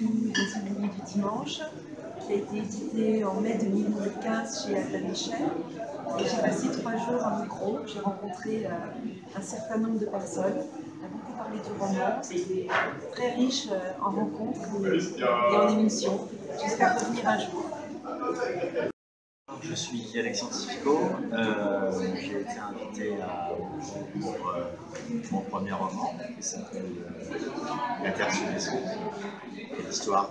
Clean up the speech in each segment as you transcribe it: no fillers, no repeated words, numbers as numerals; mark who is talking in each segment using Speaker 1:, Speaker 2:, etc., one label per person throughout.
Speaker 1: écrit Les Oubliés du dimanche, qui a été édité en mai 2015 chez Albin Michel. Et j'ai passé 3 jours à Moucron. J'ai rencontré un certain nombre de personnes. On a beaucoup parlé du roman. C'était très riche en rencontres et en émissions. J'espère revenir un jour.
Speaker 2: Je suis Alexandre Scifico, j'ai été invité pour mon premier roman qui s'appelle La Terre sous les eaux, qui est l'histoire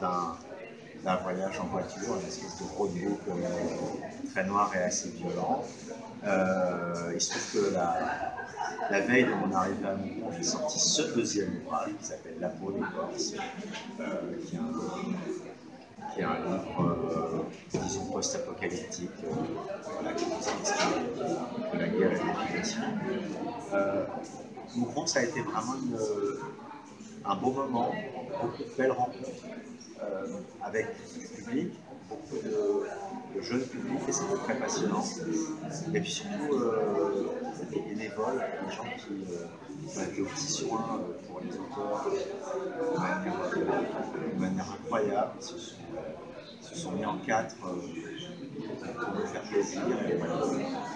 Speaker 2: d'un voyage en voiture, une espèce de roadbook très noir et assez violent. Il se trouve que la veille de mon arrivée à Moucron, j'ai sorti ce deuxième ouvrage qui s'appelle La peau des Corses, qui est un livre, disons, post-apocalyptique, voilà, qui nous explique de la guerre et de l'occupation. Moucron, ça a été vraiment un beau moment, beaucoup de belles rencontres avec du public, beaucoup de jeunes publics, et c'était très passionnant. Et puis surtout, des bénévoles, des gens qui ont été au petit soin pour les auteurs de manière incroyable. Ils se sont mis en quatre pour me faire plaisir, et voilà,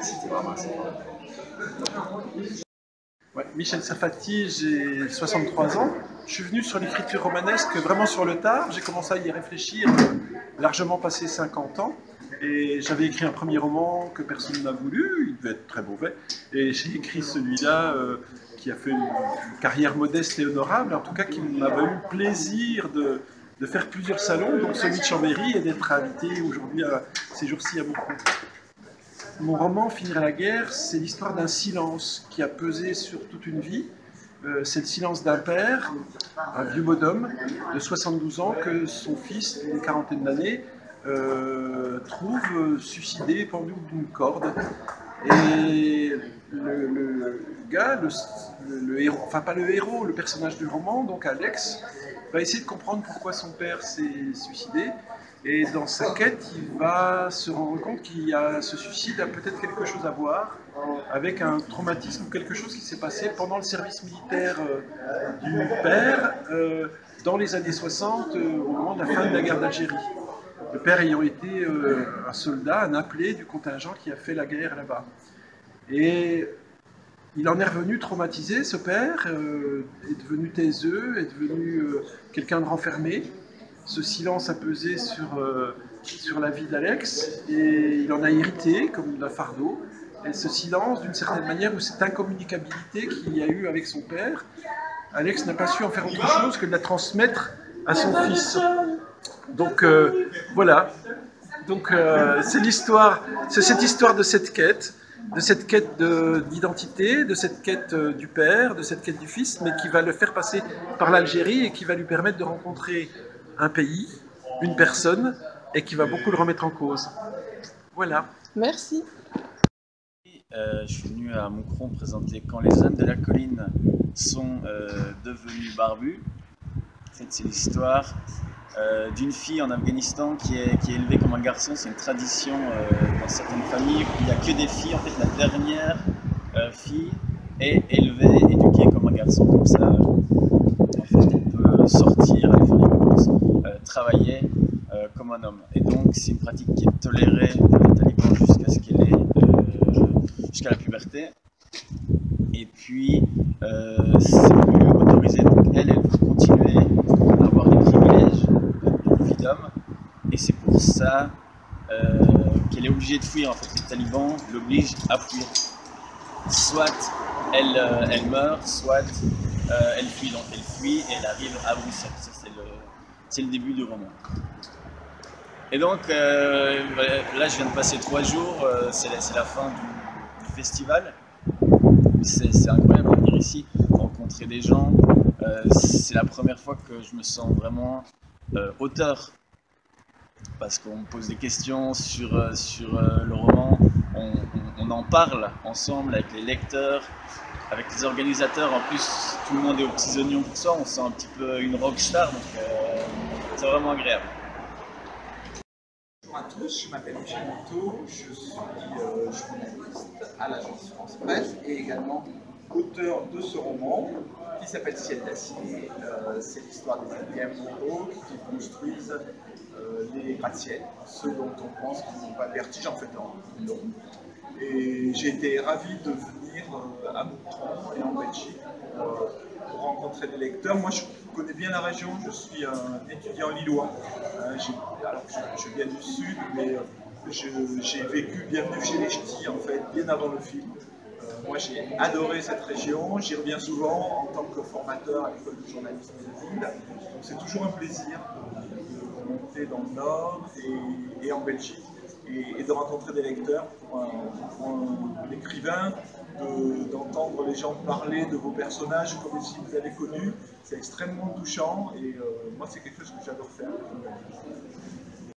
Speaker 2: c'était vraiment assez fort.
Speaker 3: Ouais, Michel Safati, j'ai 63 ans. Je suis venu sur l'écriture romanesque vraiment sur le tard. J'ai commencé à y réfléchir largement passé 50 ans. Et j'avais écrit un premier roman que personne n'a voulu, il devait être très mauvais. Et j'ai écrit celui-là qui a fait une carrière modeste et honorable, en tout cas qui m'a valu le plaisir de faire plusieurs salons, dont celui de Chambéry, et d'être invité aujourd'hui, ces jours-ci, à Moucron. Mon roman, Finir la guerre, c'est l'histoire d'un silence qui a pesé sur toute une vie. C'est le silence d'un père, un vieux bonhomme de 72 ans, que son fils, d'une quarantaine d'années, trouve suicidé, pendu d'une corde. Et le gars, le héros, enfin pas le héros, le personnage du roman, donc Alex, va essayer de comprendre pourquoi son père s'est suicidé. Et dans sa quête, il va se rendre compte qu'il y a ce suicide a peut-être quelque chose à voir avec un traumatisme ou quelque chose qui s'est passé pendant le service militaire du père dans les années 60, au moment de la fin de la guerre d'Algérie. Le père ayant été un soldat, un appelé du contingent qui a fait la guerre là-bas. Et il en est revenu traumatisé, ce père, est devenu taiseux, est devenu quelqu'un de renfermé. Ce silence a pesé sur la vie d'Alex et il en a hérité comme d'un fardeau. Et ce silence, d'une certaine manière, ou cette incommunicabilité qu'il y a eu avec son père, Alex n'a pas su en faire autre chose que de la transmettre à son fils. Donc voilà. Donc c'est l'histoire, c'est cette histoire de cette quête d'identité, de cette quête du père, de cette quête du fils, mais qui va le faire passer par l'Algérie et qui va lui permettre de rencontrer un pays, une personne, et qui va beaucoup le remettre en cause. Voilà.
Speaker 4: Merci.
Speaker 5: Je suis venu à Moucron présenter Quand les hommes de la colline sont devenus barbus. En fait, c'est l'histoire d'une fille en Afghanistan qui est élevée comme un garçon. C'est une tradition dans certaines familles où il n'y a que des filles. En fait, la dernière fille est élevée, éduquée comme un garçon. Comme ça, en fait, elle peut sortir, aller faire des courses, travailler comme un homme. Et donc, c'est une pratique qui est tolérée par les talibans jusqu'à ce qu'elle ait jusqu'à la puberté. Et puis, c'est plus autorisé. Donc, elle veut continuer à avoir des privilèges de vie d'homme. Et c'est pour ça qu'elle est obligée de fuir. En fait, les talibans l'obligent à fuir. Soit elle meurt, soit elle fuit. Donc, elle fuit et elle arrive à Bruxelles. Ça, c'est le début du roman. Et donc, là, je viens de passer 3 jours. C'est la fin du festival. C'est incroyable de venir ici, rencontrer des gens. C'est la première fois que je me sens vraiment auteur. Parce qu'on me pose des questions sur le roman. On en parle ensemble avec les lecteurs, avec les organisateurs. En plus, tout le monde est aux petits oignons pour ça. On sent un petit peu une rockstar. Donc, c'est vraiment agréable.
Speaker 6: Bonjour à tous, je m'appelle Michel Monteau, je suis journaliste à l'agence France Presse et également
Speaker 4: auteur de ce roman qui s'appelle Ciel d'acier. C'est l'histoire des IBM Monroe qui construisent les gratte-ciel, ceux dont on pense qu'ils n'ont pas de vertige, en fait, non. Et j'ai été ravi de venir à Moutron et en Belgique pour rencontrer des lecteurs. Moi, je connais bien la région, je suis un étudiant lillois. Alors je viens du sud, mais j'ai vécu Bienvenue chez les Ch'tis, en fait, bien avant le film. Moi, j'ai adoré cette région, j'y reviens souvent en tant que formateur à l'école de journalisme de Lille. Donc c'est toujours un plaisir de monter dans le Nord et en Belgique et de rencontrer des lecteurs pour un écrivain, d'entendre les gens parler de vos personnages comme si vous avez connu. C'est extrêmement touchant et moi, c'est quelque chose que j'adore faire.